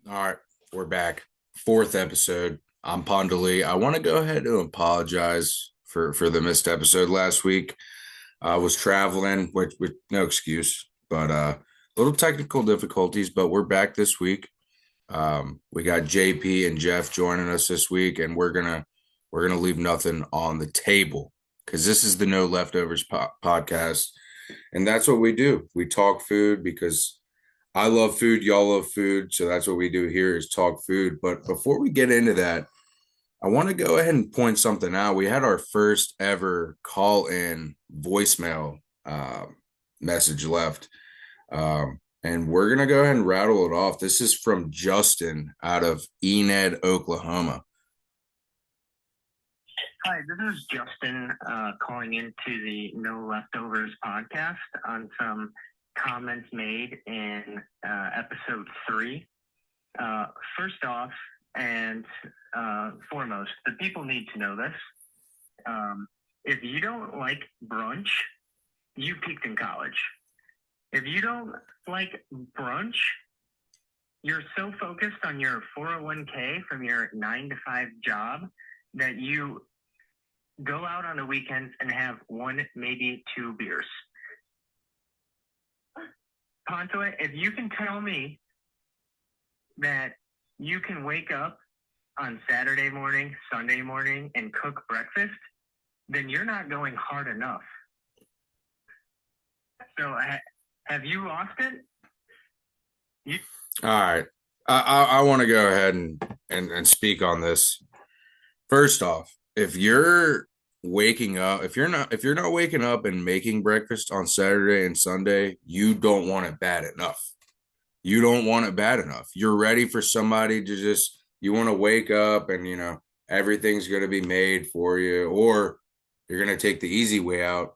All right, we're back. Fourth episode. I'm Pondali. I want to go ahead and apologize for the missed episode last week. I was traveling, with no excuse, but little technical difficulties. But we're back this week. We got JP and Jeff joining us this week, and we're gonna leave nothing on the table because this is the No Leftovers podcast, and that's what we do. We talk food because I love food, y'all love food, so that's what we do here is talk food. But before we get into that, I want to go ahead and point something out. We had our first ever call in voicemail message left. And we're going to go ahead and rattle it off. This is from Justin out of Enid, Oklahoma. Hi, this is Justin calling into the No Leftovers podcast on some comments made in episode 3. First off, and foremost, the people need to know this. If you don't like brunch, you peaked in college. If you don't like brunch, you're so focused on your 401k from your 9 to 5 job that you go out on the weekends and have 1, maybe 2 beers. Ponto, if you can tell me that you can wake up on Saturday morning, Sunday morning, and cook breakfast, then you're not going hard enough. So have you lost it? All right. I want to go ahead and speak on this. First off, if you're waking up, if you're not waking up and making breakfast on Saturday and Sunday, you don't want it bad enough. You don't want it bad enough. You're ready for somebody to just, you want to wake up and, everything's going to be made for you, or you're going to take the easy way out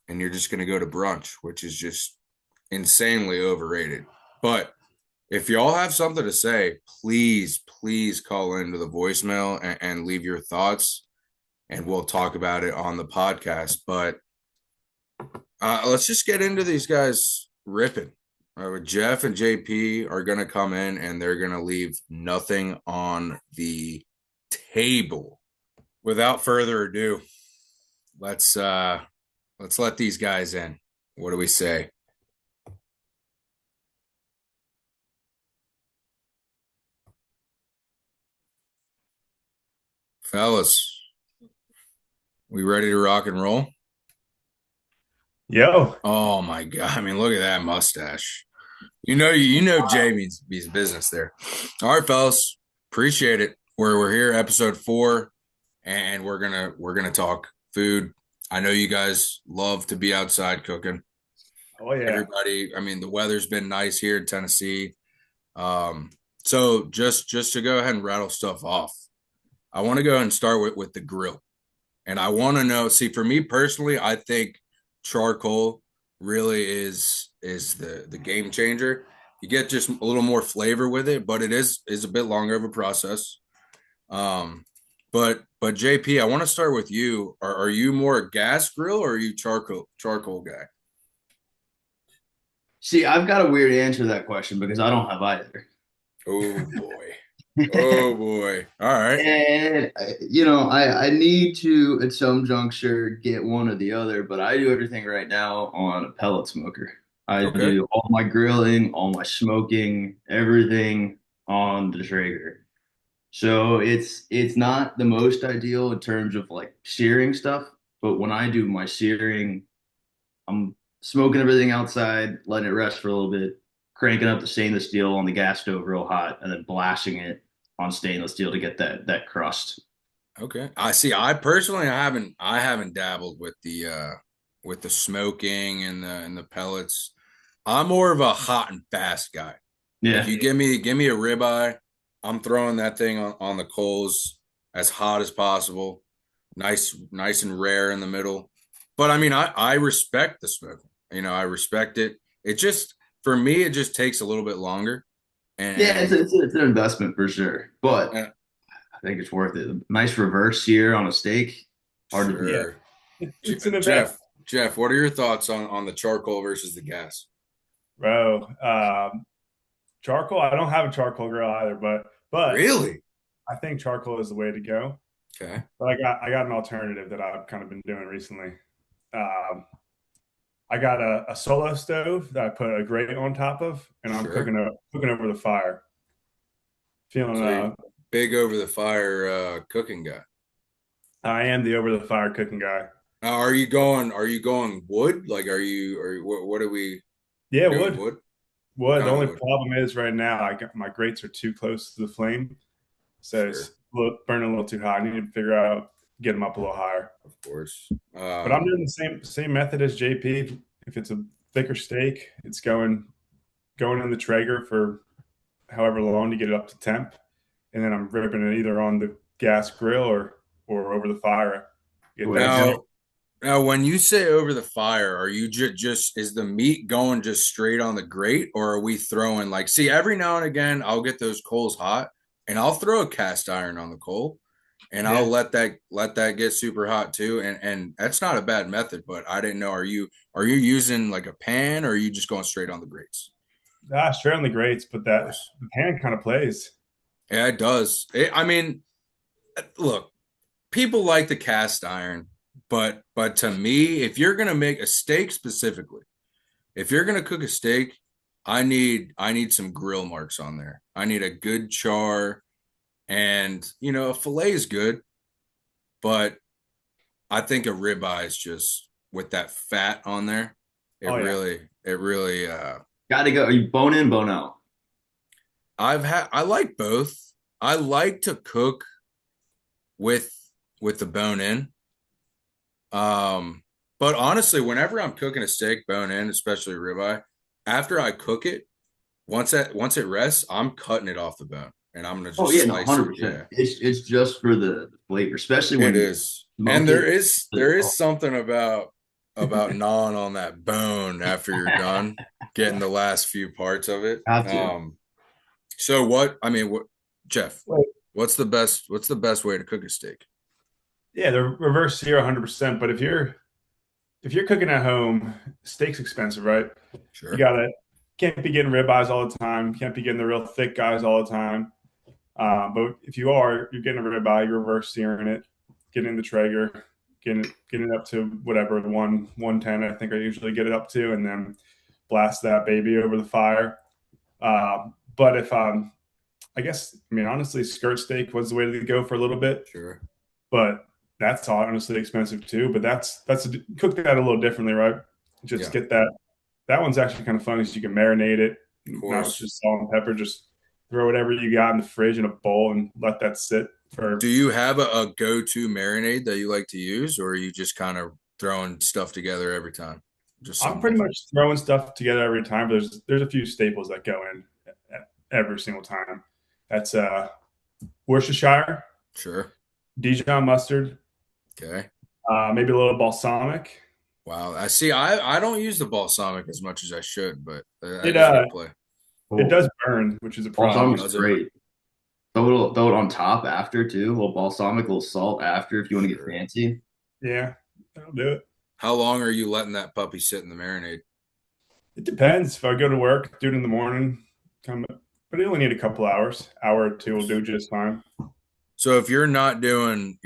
and you're just going to go to brunch, which is just insanely overrated. But if y'all have something to say, please call into the voicemail and leave your thoughts, and we'll talk about it on the podcast. But let's just get into these guys ripping. Jeff and JP are going to come in and they're going to leave nothing on the table. Without further ado, let's let these guys in. What do we say? Fellas, we ready to rock and roll? Yo. Oh my God. I mean, look at that mustache. You know Jamie's business there. All right, fellas. Appreciate it. We're here, episode 4, and we're gonna talk food. I know you guys love to be outside cooking. Oh yeah. Everybody, I mean, the weather's been nice here in Tennessee. So just to go ahead and rattle stuff off, I want to go ahead and start with the grill. And I want to know, see, for me personally, I think charcoal really is the game changer. You get just a little more flavor with it, but it is a bit longer of a process. But JP, I want to start with you. Are you more a gas grill or are you charcoal guy? See, I've got a weird answer to that question because I don't have either. Oh boy. Oh boy. All right. And I need to at some juncture get one or the other, but I do everything right now on a pellet smoker. I do all my grilling, all my smoking, everything on the Traeger. So it's not the most ideal in terms of like searing stuff, but when I do my searing, I'm smoking everything outside, letting it rest for a little bit, cranking up the stainless steel on the gas stove real hot, and then blasting it on stainless steel to get that crust. Okay. I see. I personally I haven't dabbled with the smoking and the pellets. I'm more of a hot and fast guy. Yeah. Like you give me a ribeye, I'm throwing that thing on the coals as hot as possible. Nice and rare in the middle. But I mean, I respect the smoking. I respect it. It just, for me, it just takes a little bit longer. And yeah, it's an investment for sure, but I think it's worth it. Nice reverse sear on a steak. Hard to do. Yeah. It's an investment. Jeff, what are your thoughts on the charcoal versus the gas? Bro, Charcoal. I don't have a charcoal grill either, but Really? I think charcoal is the way to go. Okay. But I got an alternative that I've kind of been doing recently. Um, I got a solo stove that I put a grate on top of, and I'm Sure. cooking over the fire. Feeling So you big over the fire cooking guy. I am the over the fire cooking guy. Are you going wood? Like are you what are we Yeah, doing wood. wood? What Wood. The kind of only wood? problem is right now I got my grates are too close to the flame, so it's Sure. burning a little too hot. I need to figure out get them up a little higher. Of course. But I'm doing the same method as JP. If it's a thicker steak, it's going in the Traeger for however long to get it up to temp, and then I'm ripping it either on the gas grill or over the fire. Get Wait, that Now, steak. now, when you say over the fire, are you just is the meat going just straight on the grate, or are we throwing like? See, every now and again, I'll get those coals hot, and I'll throw a cast iron on the coal, and I'll Yeah, let that get super hot too, and that's not a bad method. But I didn't know. Are you using like a pan, or are you just going straight on the grates? straight on the grates, but Of that course. the pan kind of plays. Yeah, it does. I mean, look, people like the cast iron, but to me, if you're gonna make a steak specifically, if you're gonna cook a steak, I need some grill marks on there. I need a good char, and a fillet is good, but I think a ribeye is just with that fat on there. It Oh yeah, really, it really. gotta go. Are you bone in, bone out? I like both. I like to cook with with the bone in. Um, but honestly, whenever I'm cooking a steak bone in, especially ribeye, after I cook it, once it rests, I'm cutting it off the bone and I'm gonna Oh just yeah, no, slice it. 100%. Yeah, It's just for the flavor, especially it when you is. And smoke there it. is Like, there is oh, something about gnawing on that bone after you're done getting the last few parts of it. got to. So what Jeff, Wait, what's the best way to cook a steak? yeah. The reverse sear 100%. But if you're cooking at home, steak's expensive, right? You Sure. gotta can't be getting ribeyes all the time. Can't be getting the real thick guys all the time. But if you are, you're getting a ribeye, you're reverse searing it, getting in the Traeger, getting it up to whatever the 110 I think I usually get it up to, and then blast that baby over the fire. But if I guess I mean honestly, skirt steak was the way to go for a little bit, Sure. but that's honestly expensive too. But cook that a little differently, right? Just Yeah, get that. That one's actually kind of fun because you can marinate it, of not with course. just salt and pepper. Just throw whatever you got in the fridge in a bowl and let that sit Do for. you have a go-to marinade that you like to use, or are you just kind of throwing stuff together every time? Just I'm something pretty different. much throwing stuff together every time. But there's a few staples that go in every single time. That's Worcestershire, Sure. Dijon mustard, Okay. maybe a little balsamic. Wow. I see. I don't use the balsamic as much as I should, but that It is a uh good play. it Cool. does burn, which is a problem. Balsamic's Does it? great. Throw it on top after too. A little balsamic, a little salt after if you want to get Sure. fancy. Yeah, that'll do it. How long are you letting that puppy sit in the marinade? It depends. If I go to work, do it in the morning, come, but you only need a couple hours. Hour or Of two will course. do just fine. So if you're not doing,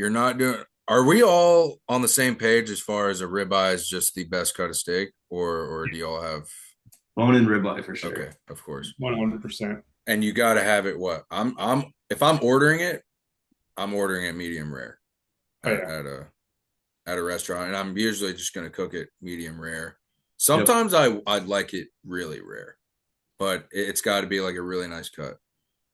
are we all on the same page as far as a ribeye is just the best cut of steak, or do y'all have? Bone in ribeye for Okay, sure. of course. 100%. And you got to have it. What if I'm ordering it, I'm ordering it medium rare Oh at, yeah, at a restaurant, and I'm usually just going to cook it medium rare. Yep. Sometimes I'd like it really rare, but it's got to be like a really nice cut.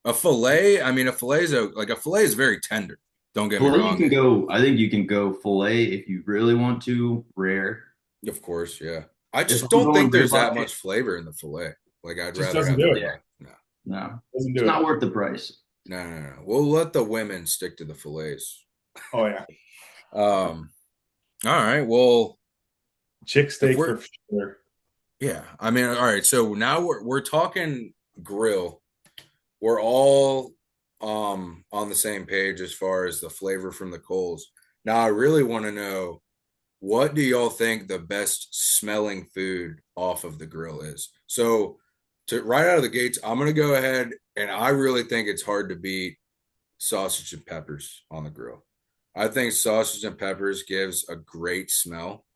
A fillet, I mean, a fillet is very tender. Don't get me Filet you wrong. can go. I think you can go filet if you really want to. Rare. Of course, yeah. I If just I'm don't going think there's that ribeye, much flavor in the fillet. Like I'd just rather doesn't have the do it. yeah, ribeye. No, no, Doesn't it's do it. not worth the price. no, no, no. We'll let the women stick to the fillets. Oh yeah, Um. All right. Well, chick if steak we're for sure. yeah, I mean, all right. So now we're talking grill. We're all on the same page as far as the flavor from the coals. Now I really want to know, what do y'all think the best smelling food off of the grill is? So to right out of the gates, I'm gonna go ahead and I really think it's hard to beat sausage and peppers on the grill. I think sausage and peppers gives a great smell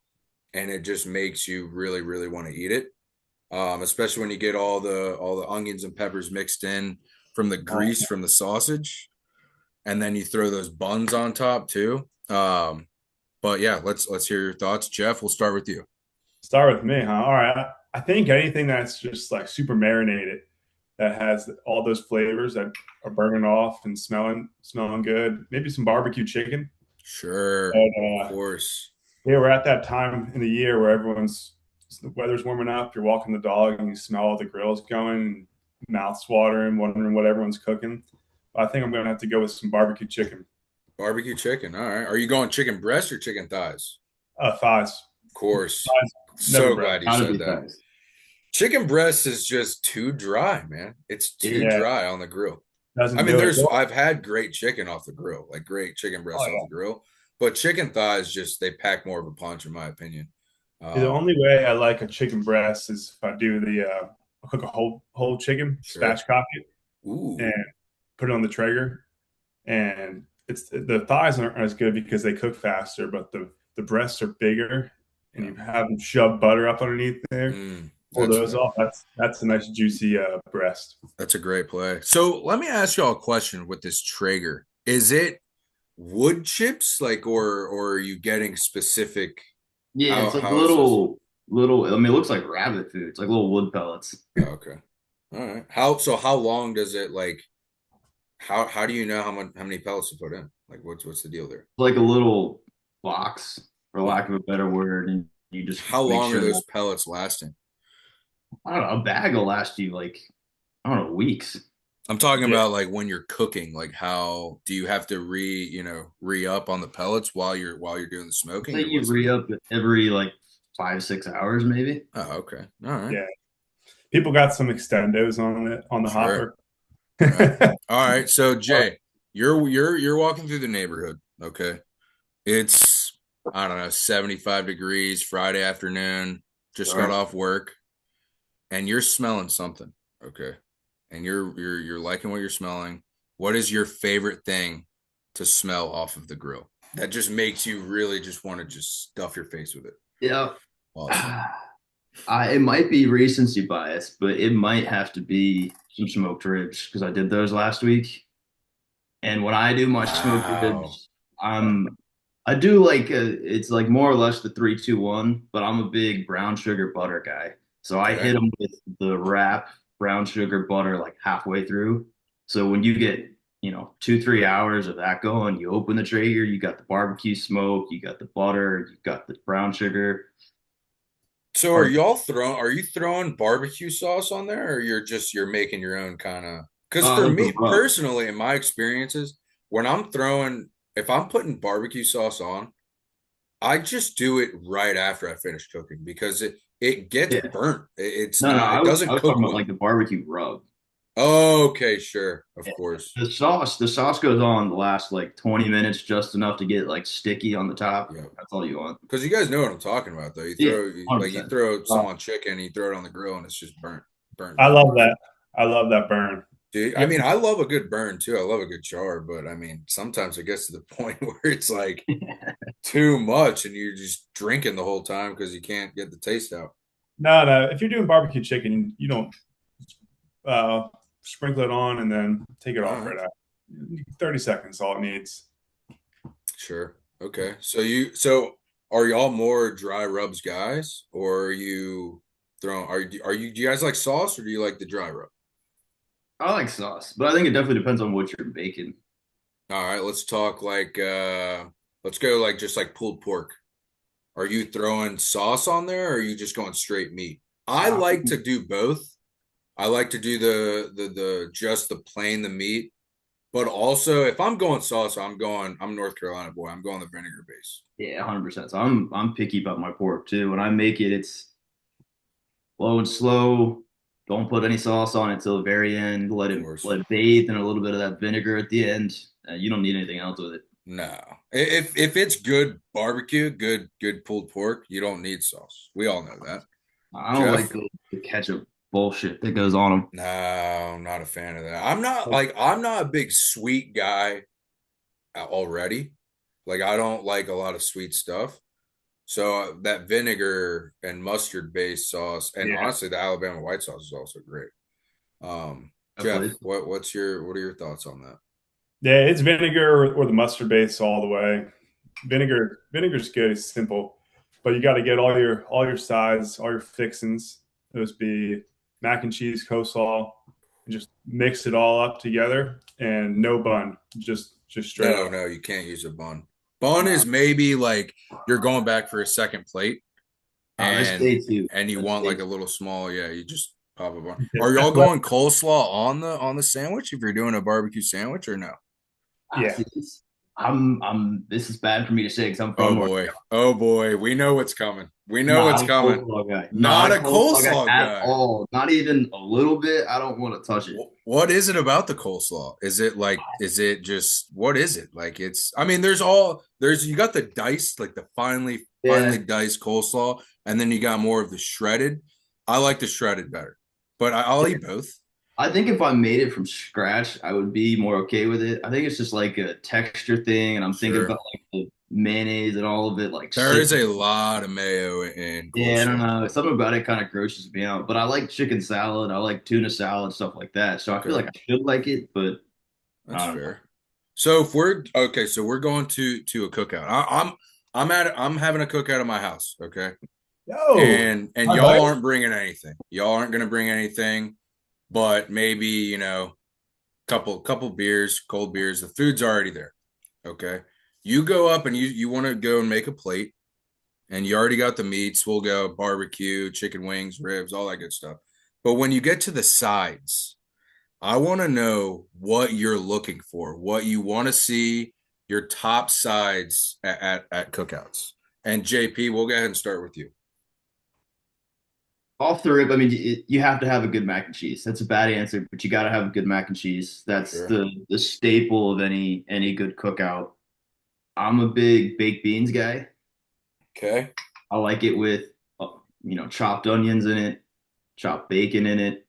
and it just makes you really, really want to eat it. Especially when you get all the onions and peppers mixed in from the Oh, grease from the sausage, and then you throw those buns on top too. But yeah, let's hear your thoughts. Jeff, we'll start with you. start with me, huh? All right. I think anything that's just like super marinated, that has all those flavors that are burning off and smelling good. Maybe some barbecue chicken. Sure, And, of course. yeah, we're at that time in the year where the weather's warming up. You're walking the dog and you smell all the grills going, mouth's watering, wondering what everyone's cooking. I think I'm going to have to go with some barbecue chicken. Barbecue chicken. All right. Are you going chicken breast or chicken thighs? Thighs. Of course. Thighs, never So breast. glad you Gotta said be that. fast. Chicken breast is just too dry, man. It's too Yeah, dry on the grill. I doesn't mean, do it. I've had great chicken off the grill, like great chicken Oh, breast off yeah. the grill, but chicken thighs just they pack more of a punch, in my opinion. The Um, only way I like a chicken breast is if I do I cook a whole chicken, sure. spatchcock it, and Ooh, put it on the Traeger. And it's the thighs aren't as good because they cook faster, but the breasts are bigger, and yeah. you have them shove butter up underneath there. Pull That's those off. That's a nice juicy breast. that's a great play. So let me ask y'all a question with this Traeger. Is it wood chips, like, or are you getting specific? Yeah, it's like How is this? little. I mean, it looks like rabbit food. It's like little wood pellets. Oh, okay. All right. How long does it like? How do you know how many pellets to put in? Like what's the deal there? Like a little box, for Yeah. lack of a better word, and you just How make long are sure those that pellets lasting? I don't know, a bag will last you like I don't know weeks. I'm talking Yeah, about like when you're cooking, like how do you have to re up on the pellets while you're doing the I smoking think or you what's the re deal? up every like 5 6 hours maybe. Oh, okay. All right. yeah. People got some extendos on it on the Sure. hopper. All right. All right. So Jay, you're walking through the neighborhood. Okay. It's I don't know, 75 degrees Friday afternoon, just got Sure. off work, and you're smelling something. Okay. And you're liking what you're smelling. What is your favorite thing to smell off of the grill that just makes you really just want to just stuff your face with it Yeah. while it's on? It might be recency bias, but it might have to be some smoked ribs because I did those last week. And when I do my smoked Wow. ribs, I do like it's like more or less the 3 2 1, but I'm a big brown sugar butter guy. So I hit Okay. them with the wrap brown sugar butter like halfway through. So when you get 2 3 hours of that going, you open the Traeger, you got the barbecue smoke, you got the butter, you got the brown sugar. So Or are you throwing barbecue sauce on there or you're making your own kind of because for like the me rub. personally in my experiences when I'm throwing if I'm putting barbecue sauce on I just do it right after I finish cooking because it gets Yeah. burnt. It's No, no, not. It I doesn't was talking cook about like well. the barbecue rub. Okay, sure, of Yeah. course. The sauce goes on the last like 20 minutes, just enough to get like sticky on the top. Yeah, That's all you want. because you guys know what I'm talking about, though. Yeah, You 100%. throw some on chicken, you throw it on the grill, and it's just burnt I really love good. that. I love that burn. Dude, I Yep. mean, I love a good burn too. I love a good char, but I mean, sometimes it gets to the point where it's like too much, and you're just drinking the whole time because you can't get the taste out. No, no. If you're doing barbecue chicken, you don't uh, sprinkle it on and then take it All off right. right out. 30 seconds, all it needs. Sure. Okay. So are y'all more dry rubs guys or are you throwing are you do you guys like sauce or do you like the dry rub? I like sauce, but I think it definitely depends on what you're baking. All right, let's talk like let's go like just like pulled pork. Are you throwing sauce on there or are you just going straight meat? I like to do both. I like to do the just the plain the meat, but also if I'm going sauce, I'm North Carolina boy. I'm going the vinegar base. Yeah, 100%. So I'm picky about my pork too. When I make it, it's low and slow. Don't put any sauce on it till the very end. Let Of it course. let it bathe in a little bit of that vinegar at the end. You don't need anything else with it. No. If it's good barbecue, good pulled pork, you don't need sauce. We all know that. I don't like Jeff? the ketchup bullshit that goes on them. No, I'm not a fan of that. I'm not a big sweet guy already. Like I don't like a lot of sweet stuff. So that vinegar and mustard based sauce, and Yeah. honestly, the Alabama white sauce is also great. Jeff, what are your thoughts on that? Yeah, it's vinegar or the mustard base all the way. Vinegar's good. It's simple, but you got to get all your sides, all your fixins. Those be mac and cheese, coleslaw, and just mix it all up together. And no bun, just straight No, up. no, you can't use a bun. Bun is maybe like you're going back for a second plate That's and day two. you That's want day like a two. little small, yeah, you just pop a bun. Are Yeah, y'all going coleslaw on the sandwich if you're doing a barbecue sandwich or no? yeah. See, this is bad for me to say because I'm Oh from North boy. Carolina. Oh boy. We know what's coming. We know what's Not a coming. coleslaw guy. Not Not a a coleslaw guy coleslaw at guy. all. Not even a little bit. I don't want to touch it. What is it about the coleslaw? Is it just, what is it? Like I mean, there's, you got the diced, like the finely Yeah. diced coleslaw, and then you got more of the shredded. I like the shredded better, but I'll eat both. I think if I made it from scratch, I would be more okay with it. I think it's just like a texture thing, and I'm thinking Sure. about like the mayonnaise and all of it, like There is sitting. a lot of mayo in Yeah, I don't coleslaw. know. Something about it kind of grosses me out. But I like chicken salad. I like tuna salad, stuff like that. So I feel Okay. like I should like it, but That's I don't know. fair. So if we're okay, so we're going to a cookout. I'm having a cookout at my house, okay? Yo, And my y'all bad. aren't bringing anything. Y'all aren't going to bring anything, but maybe, couple beers, cold beers. The food's already there. Okay. You go up and you want to go and make a plate, and you already got the meats. We'll go barbecue, chicken wings, ribs, all that good stuff. But when you get to the sides, I want to know what you're looking for, what you want to see, your top sides at cookouts. And JP, we'll go ahead and start with you. Off the rip, I mean, you have to have a good mac and cheese. That's a bad answer, but you got to have a good mac and cheese. That's Sure. the staple of any good cookout. I'm a big baked beans guy. Okay. I like it with chopped onions in it, chopped bacon in it,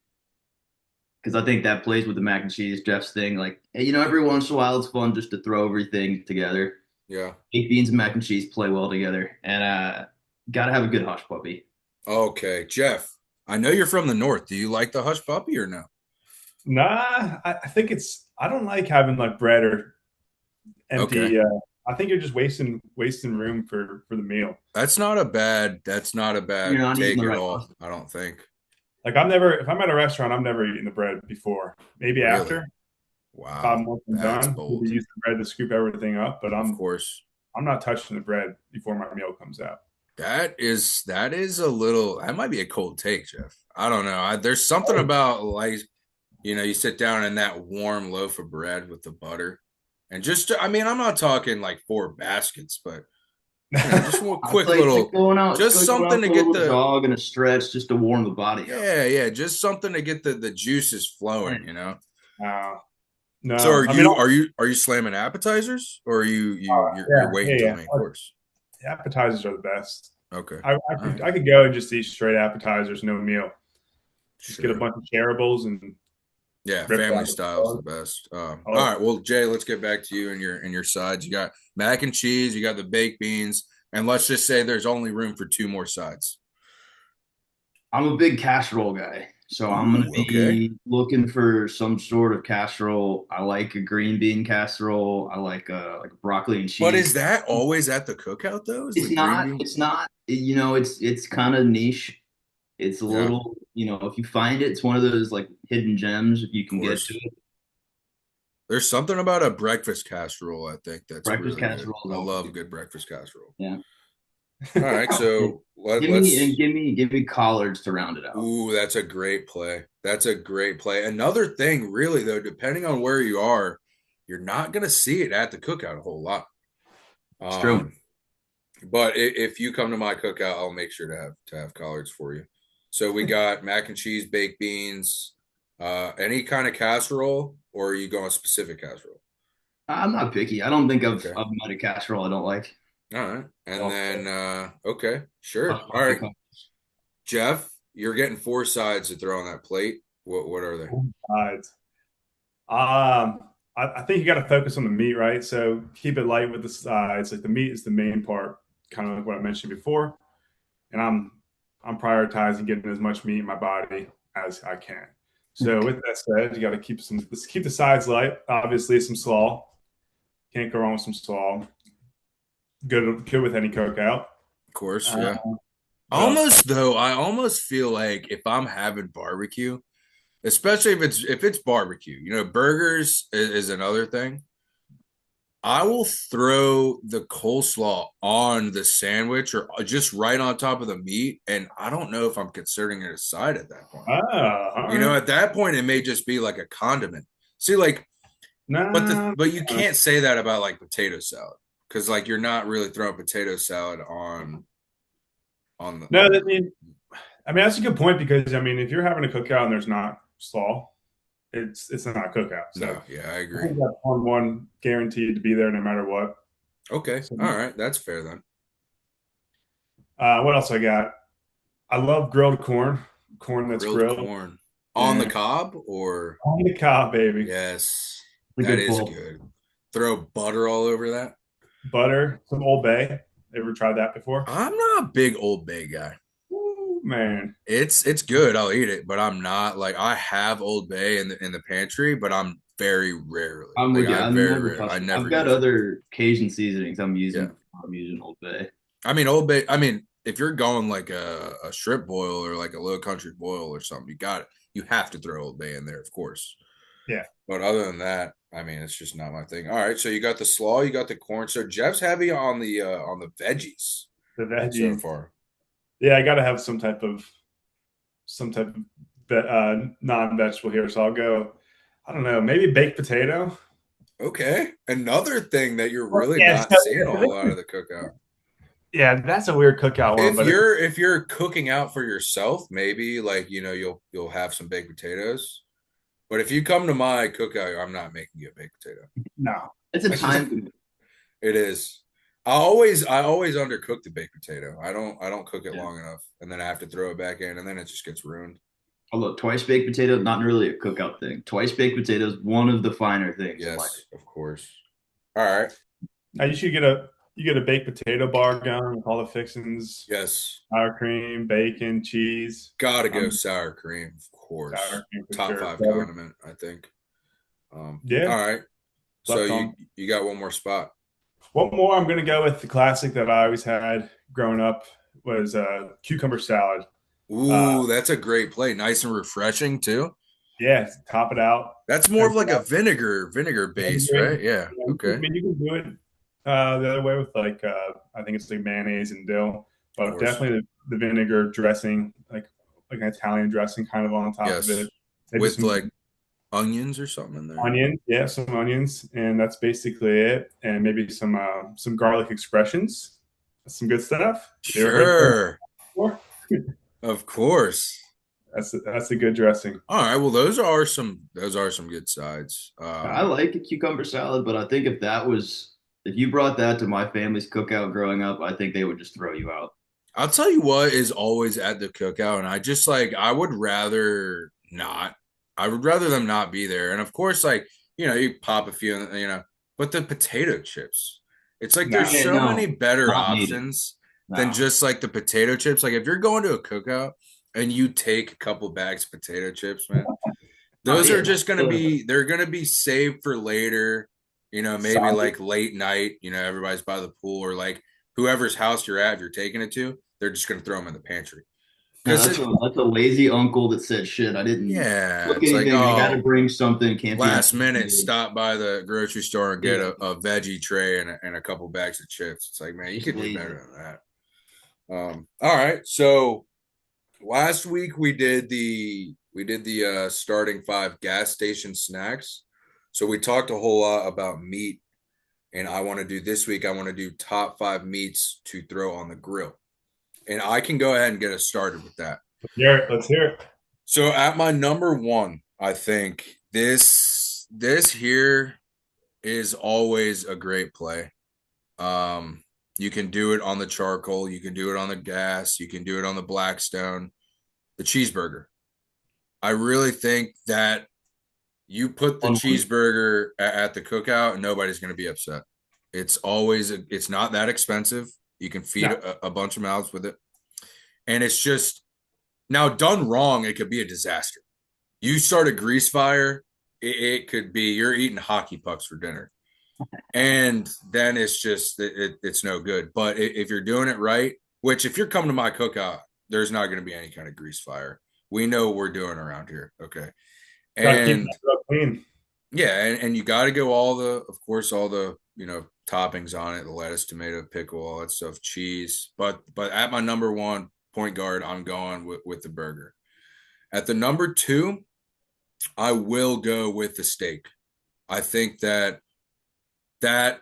because I think that plays with the mac and cheese. Jeff's thing, like hey, every once in a while it's fun just to throw everything together. Yeah. Baked beans and mac and cheese play well together, and gotta have a good hush puppy. Okay. Jeff, I know you're from the north. Do you like the hush puppy or no? Nah, I think I don't like having like bread or Okay. empty. I think you're just wasting room for the meal. That's not a You're bad not eating take the at right all. pasta. I don't think. Like if I'm at a restaurant, I'm never eating the bread before. Maybe Really? after. Wow. Once I'm That's done, maybe bold. use the bread to scoop everything up. But Of I'm course. I'm not touching the bread before my meal comes out. That is a little, that might be a cold take, Jeff. I don't know. There's something Oh, about like, you sit down in that warm loaf of bread with the butter. And just, I mean, I'm not talking like 4 baskets, but just one It's quick like little, it's just like going something out to for a get little the, jog and a stretch just to warm the body up. yeah, just something to get the juices flowing. uh, So no, I mean, are you slamming appetizers or are you're waiting till the yeah. main course? Appetizers are the best. Okay. I, I All could right. I could go and just eat straight appetizers, no meal. Just get a Sure. bunch of shareables and Yeah, rip family that. style is the best. Oh, All right, well, Jay, let's get back to you and your sides. You got mac and cheese, you got the baked beans, and let's just say there's only room for 2 more sides. I'm a big casserole guy, so I'm gonna Ooh, okay. be looking for some sort of casserole. I like a green bean casserole. I like broccoli and But cheese. is that always at the cookout though? Is the It's green not. bean? It's not. It's kind of niche. It's a Yeah, little. If you find it, it's one of those like hidden gems if you of can get to course. it. There's something about a breakfast casserole, I think, that's Breakfast really good. casserole is I also love a good. good breakfast casserole. Yeah. All right, so Give me and let's. give me collards to round it out. Ooh, that's a great play. That's a great play. Another thing, really, though, depending on where you are, you're not going to see it at the cookout a whole lot. It's true. Um, but if you come to my cookout, I'll make sure to have collards for you. So we got mac and cheese, baked beans, any kind of casserole, or are you going specific casserole? I'm not picky. I don't think Okay. I've met a casserole I don't like. All right. And Well, then okay, sure. hush All puppy right. comes. Jeff, you're getting four sides to throw on that plate. What are they? Sides. I think you got to focus on the meat, right? So keep it light with the sides. Like the meat is the main part, kind of like what I mentioned before. And I'm prioritizing getting as much meat in my body as I can. So with that said, you got to let's keep the sides light. Obviously, some slaw. Can't go wrong with some slaw. Good with any cookout. Of course, Uh, yeah. what else? Almost though, I almost feel like if I'm having barbecue, especially if it's barbecue, burgers is another thing. I will throw the coleslaw on the sandwich or just right on top of the meat, and I don't know if I'm considering it a side at that point. All right. At that point, it may just be like a condiment. See, like, but the Nah. but you can't say that about like potato salad because like you're not really throwing potato salad on the No, I mean that's a good point because I mean if you're having a cookout and there's not slaw, it's not a cookout. So no, yeah, I I agree. think that's one guaranteed to be there no matter what. Okay, So, all right, that's fair then. what else I got? I love grilled corn that's Grilled grilled. corn on the Yeah, cob or on the cob, baby. yes, A that good is pull. good. Throw butter all over that. Butter, some Old Bay. Ever tried that before? I'm not a big Old Bay guy. Ooh, man, It's good. I'll eat it, but I'm not like I have Old Bay in the pantry, but I'm very rarely. I'm Like with you. I I'm very never rare. I touching. I've never got use it. other Cajun seasonings Yeah. I'm using Old Bay. I mean Old Bay, I mean if you're going like a strip boil or like a low country boil or something, you got it. You have to throw Old Bay in there, of course. yeah, But other than that, I mean it's just not my thing. All right, so you got the slaw, you got the corn. So Jeff's heavy on the veggies the so veggies. far. Yeah, I got to have some type of non-vegetable here. So I'll go. I don't know, maybe baked potato. Okay. Another thing that you're Well, really yeah, not seeing a whole lot of the cookout. yeah, that's a weird cookout one, If but you're cooking out for yourself, maybe like you'll have some baked potatoes. But if you come to my cookout, I'm not making you a baked potato. no. It's a time. It is. I always undercook the baked potato. I don't cook it Yeah. long enough, and then I have to throw it back in, and then it just gets ruined. Although twice baked potato, not really a cookout thing. Twice baked potato is one of the finer things in life. Yes, of course. All right. Now you get a baked potato bar going with all the fixings, Yes. sour cream, bacon, cheese. Gotta go sour cream, of course. Sour cream for Top sure. five condiment, I think. Yeah, All right. So left you on. you got one more spot. One more, I'm gonna go with the classic that I always had growing up was cucumber salad. Ooh, that's a great play. Nice and refreshing too. Yeah, top it out. That's more of Cook like it a up. vinegar base, right? Yeah. I Okay. mean, you can do it the other way with like I think it's like mayonnaise and dill, Of but course. definitely the vinegar dressing, like an Italian dressing, kind of on top of Yes. it. Maybe With some like onions or something in there. onions, yeah, some onions, and that's basically it. And maybe some garlic expressions, some good stuff. You ever heard that Sure. before? Of course. That's a good dressing. All right. Well, those are some good sides. I like a cucumber salad, but I think if you brought that to my family's cookout growing up, I think they would just throw you out. I'll tell you what is always at the cookout, and I would rather not. I would rather them not be there. And of course, like, you pop a few, but the potato chips. It's like No, there's Yeah, so many no, better not needed. options than No. just like the potato chips. Like if you're going to a cookout and you take a couple bags of potato chips, man, Oh those are yeah. just they're gonna be saved for later, maybe side. like late night, everybody's by the pool or like whoever's house you're at, if you're taking it to, they're just gonna throw them in the pantry. No, Because it, that's a lazy uncle that said, "Shit, I didn't yeah, cook it's like, anything. I got to oh, bring something. Can't be last minute, empty-handed." stop by the grocery store and get Yeah, a veggie tray and a couple bags of chips. It's like, man, you just could do lazy. better than that. All right. So last week we did the starting five gas station snacks. So we talked a whole lot about meat, and this week I want to do top five meats to throw on the grill. And I can go ahead and get us started with that. Let's hear it. So at my number one, I think this here is always a great play. You can do it on the charcoal, you can do it on the gas, you can do it on the Blackstone. the cheeseburger. I really think that you put the On one. cheeseburger at the cookout and nobody's going to be upset. It's not that expensive. You can feed No, a bunch of mouths with it. And it's just now done wrong, it could be a disaster. You start a grease fire, it could be you're eating hockey pucks for dinner. And then it's no good. But if you're doing it right, which if you're coming to my cookout, there's not going to be any kind of grease fire. We know what we're doing around here. Okay. gotta keep And that clean. yeah, and you got to go of course, all the toppings on it: the lettuce, tomato, pickle, all that stuff, cheese. But at my number one point guard, I'm going with the burger. At the number two, I will go with the steak. I think that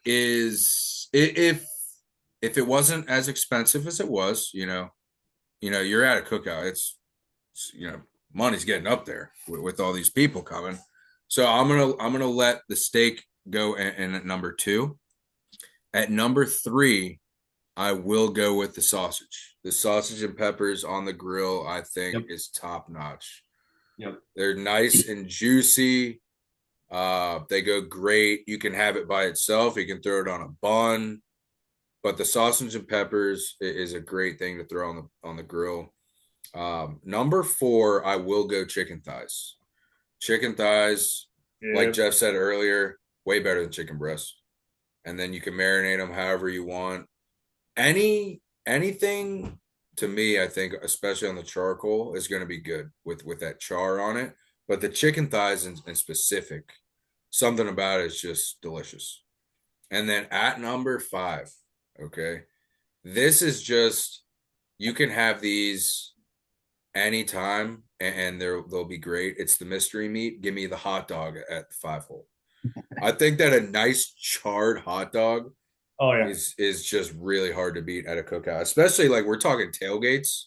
is if it wasn't as expensive as it was, you're at a cookout. It's money's getting up there with all these people coming. So I'm gonna let the steak go in at number two. At number three, I will go with the sausage. The sausage and peppers on the grill, I think, Yep. is top notch. Yep. They're nice and juicy. They go great. You can have it by itself. You can throw it on a bun, but the sausage and peppers is a great thing to throw on the grill. Number four, I will go chicken thighs. Chicken thighs, like Yeah. Jeff said earlier, way better than chicken breasts. And then you can marinate them however you want. Anything to me, I think, especially on the charcoal, is going to be good with that char on it. But the chicken thighs in specific, something about it is just delicious. And then at number five, okay, this is just you can have these anytime and they'll be great. It's the mystery meat. Give me the hot dog at the 5 hole. I think that a nice charred hot dog Oh yeah. is just really hard to beat at a cookout, especially like we're talking tailgates.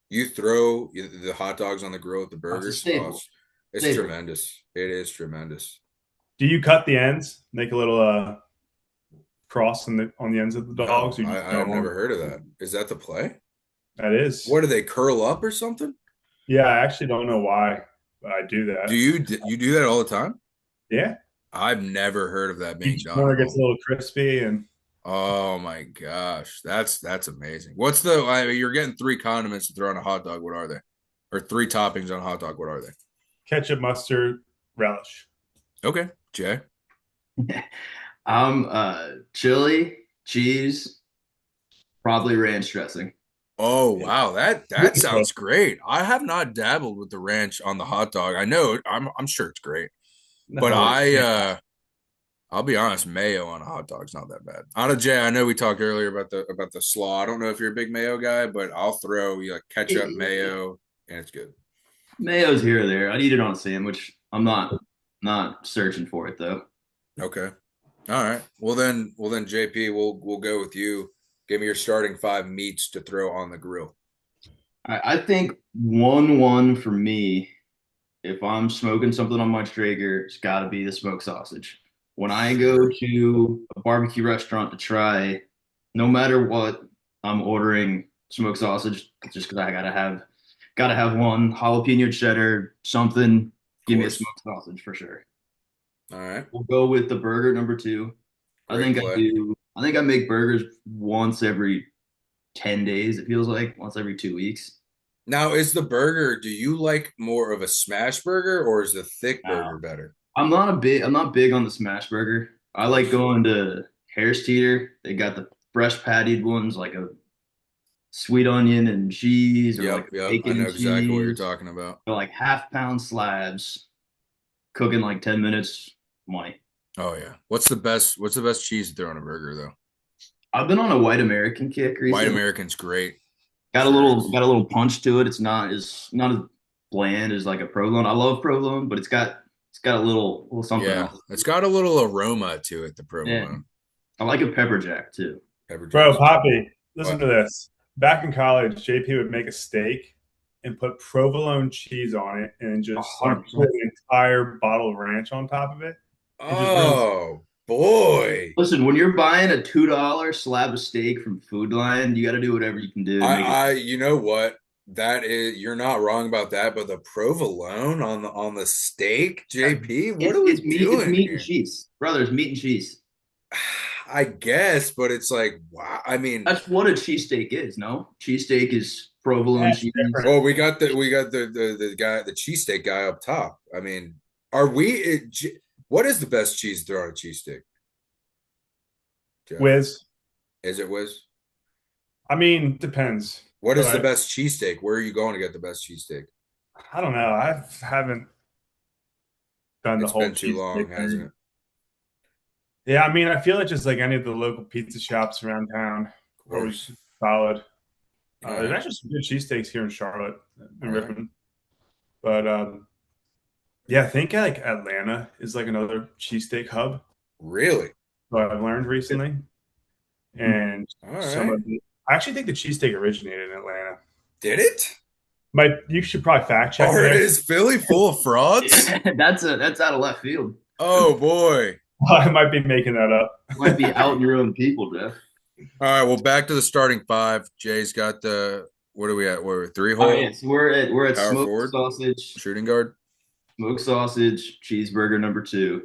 You throw the hot dogs on the grill with the That's a burgers. Oh, staple. it's Staple. tremendous. It is tremendous. Do you cut the ends? Make a little cross on the ends of the dogs? No, Or you just I've throw never them? heard of that. Is that the play? That is. What do they curl up or something? Yeah, I actually don't know why, but I do Do that. you do that all the time? Yeah. I've never heard of that being Each done corner at gets a home. little crispy and Oh my gosh, that's amazing. What's you're getting three condiments to throw on a hot dog. What are they? Or three toppings on a hot dog. What are they? ketchup, mustard, relish. Okay, Jay. Chili, cheese, probably ranch dressing. Oh wow, that sounds great. I have not dabbled with the ranch on the hot dog. I know I'm sure it's great, but No, I'll be honest, mayo on a hot dog's not that bad. Out of Jay, I know we talked earlier about the slaw. I don't know if you're a big mayo guy, but I'll throw like ketchup, mayo, and it's good. Mayo's here or there. I'd eat it on a sandwich. I'm not searching for it though. Okay. All right. Well then, JP, we'll go with you. Give me your starting five meats to throw on the grill. I think 1-1 for me. If I'm smoking something on my Traeger, it's got to be the smoked sausage. When I go to a barbecue restaurant to try, no matter what, I'm ordering smoked sausage just because I gotta have one jalapeno cheddar something. Of Give me a course. smoked sausage for sure. All right. We'll go with the burger number two. I Great think I play. do. I think I make burgers once every 10 days. It feels like once every 2 weeks. Now, is the burger, do you like more of a smash burger or is the thick burger Now, better? I'm not big on the smash burger. I like going to Harris Teeter. They got the fresh pattied ones, like a sweet onion and cheese, or like Yep, a yep. I bacon know and exactly what you're cheese. talking about. They're like half-pound slabs, cooking like 10 minutes. Money. Oh yeah. What's the best cheese to throw on a burger though? I've been on a white American kick White recently. American's great. Got a Sure little is. got a little punch to it. It's not as bland as like a provolone. I love provolone, but it's got a little something Yeah. else. It's got a little aroma to it, the Yeah, provolone. I like a pepper jack too. Pepper bro, jack's good. Poppy, listen What? to this. Back in college, JP would make a steak and put provolone cheese on it and just like put 100%. an entire bottle of ranch on top of it and just really Oh boy. Listen, when you're buying a $2 slab of steak from Food Lion, you got to do whatever you can do to make it. You know what? That is, you're not wrong about that, but the provolone on the steak, JP, what are we It's doing meat and here? cheese, brothers. Meat and cheese. I guess, but it's like, wow. I mean, That's what a cheesesteak is. No, cheesesteak is provolone That's cheese. different. well, we got the guy, the cheesesteak guy up top. I mean, are we? What is the best cheese to throw on a cheesesteak, Jeff? Whiz. Is it Wiz? I mean, depends. What But is the best cheesesteak? Where are you going to get the best cheesesteak? I don't know. I haven't done the It's whole been too cheesesteak long, hasn't thing. it? Yeah, I mean, I feel like just like any of the local pizza shops around town, Of always course. solid. All There's right. actually some good cheesesteaks here in Charlotte All and right. Ripon. But yeah, I think like Atlanta is like another cheesesteak hub. Really? What I've learned recently, and All some right. of the, I actually think the cheesesteak originated in Atlanta. Did it? You should probably fact check me Or there. is Philly full of frauds? That's out of left field. Oh boy. I might be making that up. You might be out your own people, Jeff. All right. Well, back to the starting five. Jay's got the what are we at? We're three All right, hole yeah, so we're at power forward shooting guard. smoked sausage, cheeseburger number two.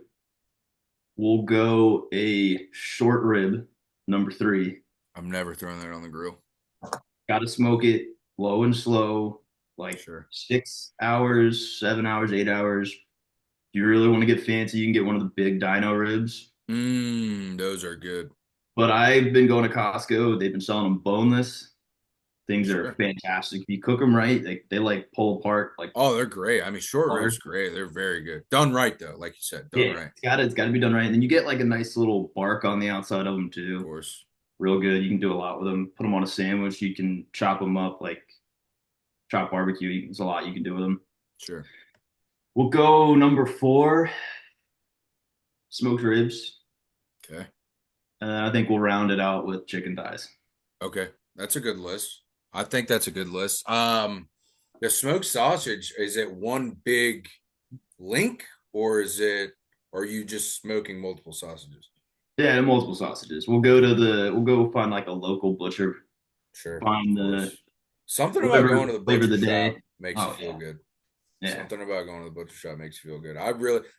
We'll go a short rib number three. I'm never throwing that on the grill. Got to smoke it low and slow, like Sure. 6 hours, 7 hours, 8 hours. If you really want to get fancy, you can get one of the big dino ribs. Those are good. But I've been going to Costco. They've been selling them boneless. Things are Sure. fantastic. If you cook them right, they like pull apart like Oh, they're great. I mean, short butter. ribs, great. They're very good. Done right though, like you said, done Yeah, right. it's gotta be done right. And then you get like a nice little bark on the outside of them Of too. course. Real good. You can do a lot with them. Put them on a sandwich. You can chop them up like chop barbecue. There's a lot you can do with them. Sure. We'll go number four, smoked ribs. Okay. And I think we'll round it out with chicken thighs. Okay. That's a good list. I think that's a good list. The smoked sausage, is it one big link or are you just smoking multiple sausages? Yeah, and multiple sausages. We'll go find like a local butcher. Sure, Find of the course. Something about whatever going to the flavor of butcher the shop day. makes you Oh feel yeah, good. yeah, Something about going to the butcher shop makes you feel good.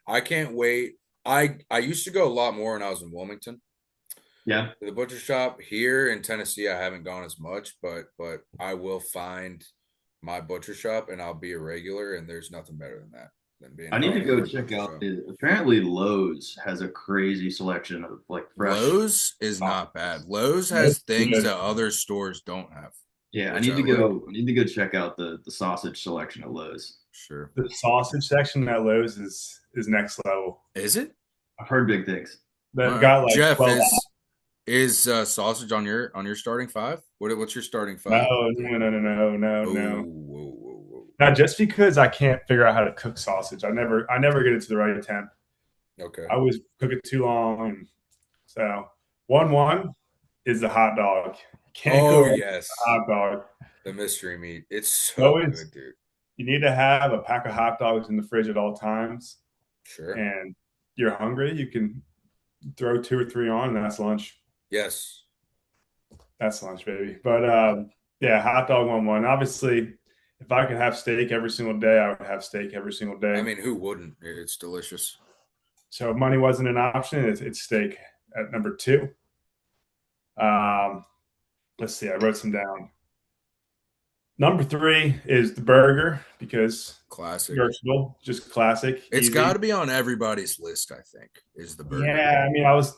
I can't wait. I used to go a lot more when I was in Wilmington. yeah. The butcher shop here in Tennessee, I haven't gone as much, but I will find my butcher shop and I'll be a regular, and there's nothing better than that than being I a need to regular go at the check butcher out. shop. Apparently, Lowe's has a crazy selection of like fresh. Lowe's is not bad. Lowe's That's has things good. that other stores don't have, Yeah, which I like. I need to go check out the sausage selection at Lowe's. Sure. The sausage section at Lowe's is next level. Is it? I've heard big things. All They've right. got like Jeff, 12. is sausage on your starting five? What's your starting No, five? no, no, no, no, no, Oh, no. whoa, whoa, whoa. Not just because I can't figure out how to cook sausage. I never get it to the right temp. Okay. I always cook it too long. And so 1-1 is the hot dog. Can't go Oh wrong with yes. the hot dog. The mystery meat. It's So so good, dude. you need to have a pack of hot dogs in the fridge at all times. Sure. And you're hungry, you can throw 2 or 3 on, and that's lunch. Yes. That's lunch, baby. But yeah, hot dog 1-1. Obviously, if I could have steak every single day, I would have steak every single day. I mean, who wouldn't? It's delicious. So if money wasn't an option, it's steak at number two. Let's see. I wrote some down. Number three is the burger because Classic. versatile, just classic. It's easy. got to be on everybody's list, I think, is the burger. Yeah, I was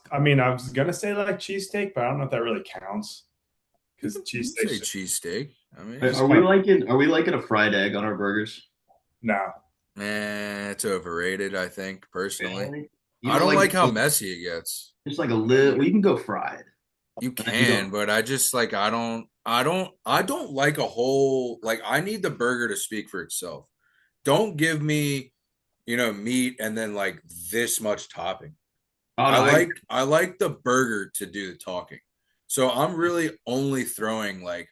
gonna say like cheesesteak, but I don't know if that really counts because You say cheesesteak. cheesesteak. I mean, Are we liking a fried egg on our burgers? No, it's overrated, I think, personally. You I don't like how just messy it gets. like a little. Well, you can go fried. You You can, don't. but I just like I don't like a whole like I need the burger to speak for itself. Don't give me, meat and then like this much topping. Oh, no, I like the burger to do the talking. So I'm really only throwing like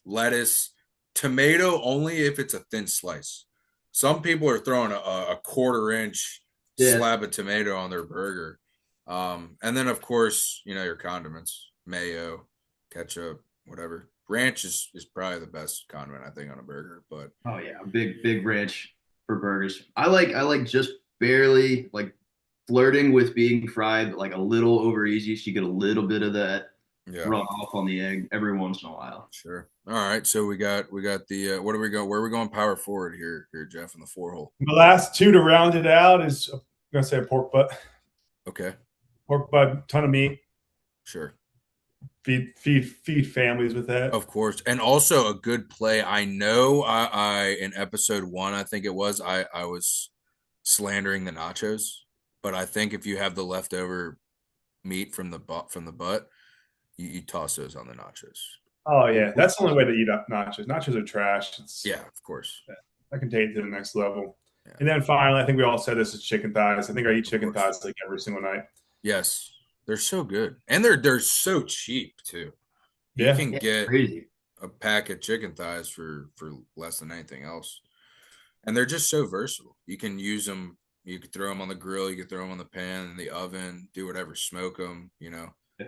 lettuce, tomato only if it's a thin slice. Some people are throwing a quarter-inch Yeah. slab of tomato on their burger. And then of course, your condiments, mayo, ketchup, whatever, Ranch is probably the best condiment I think on a burger, but Oh yeah, big ranch for burgers. I like just barely like flirting with being fried, but like a little over easy, so you get a little bit of that yeah, run off on the egg every once in a while. sure. All right, so we got the what do we go? Where are we going? Power forward here, Jeff, in the four hole. The last two to round it out is I'm gonna say a pork butt. Okay, Pork butt, ton of meat. sure. Feed families with that. Of course, and also a good play. I know I in episode 1, I think it was, I was slandering the nachos, but I think if you have the leftover meat from the butt, you toss those on the nachos. Oh yeah, that's the only way to eat up nachos. Nachos are trash. Yeah, of course. I can take it to the next level. Yeah, And then finally, I think we all said this is chicken thighs. I think I eat chicken of course. thighs like every single night. Yes, they're so good, and they're so cheap too. You Yeah, can Yeah, get crazy. a pack of chicken thighs for less than anything else, and they're just so versatile. You can use them. You could throw them on the grill. You could throw them on the pan, in the oven, do whatever. Smoke them.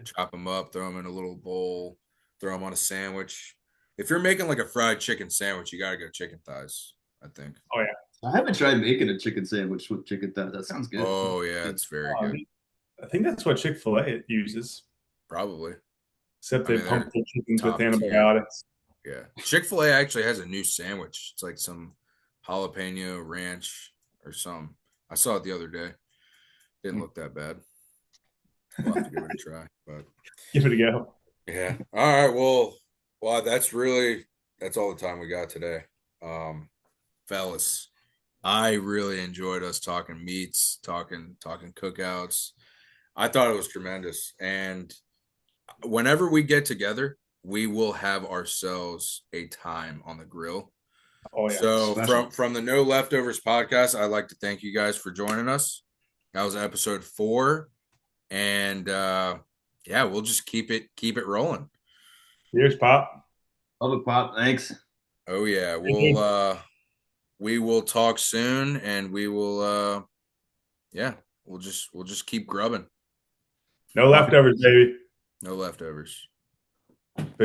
Chop them up, throw them in a little bowl, throw them on a sandwich. If you're making like a fried chicken sandwich, you gotta go chicken thighs, I think. Oh yeah. I haven't tried making a chicken sandwich with chicken thighs. That sounds good. Oh yeah, it's very Oh, good. I think that's what Chick-fil-A uses. Probably. Except I they mean, pump they're their chickens with top tier. antibiotics. Yeah. Chick-fil-A actually has a new sandwich. It's like some jalapeno ranch or some. I saw it the other day. Didn't look that bad. We'll have to give it a try. But Give it a go. yeah. All right. Well, that's all the time we got today. Fellas, I really enjoyed us talking meats, talking cookouts. I thought it was tremendous. And whenever we get together, we will have ourselves a time on the grill. Oh yeah. So Special. from the No Leftovers podcast, I'd like to thank you guys for joining us. That was episode 4, and yeah, we'll just keep it rolling. Here's Pop. Love it, Pop. Thanks. Oh yeah, we will talk soon, and we will yeah, we'll just keep grubbing. No leftovers, baby. No leftovers.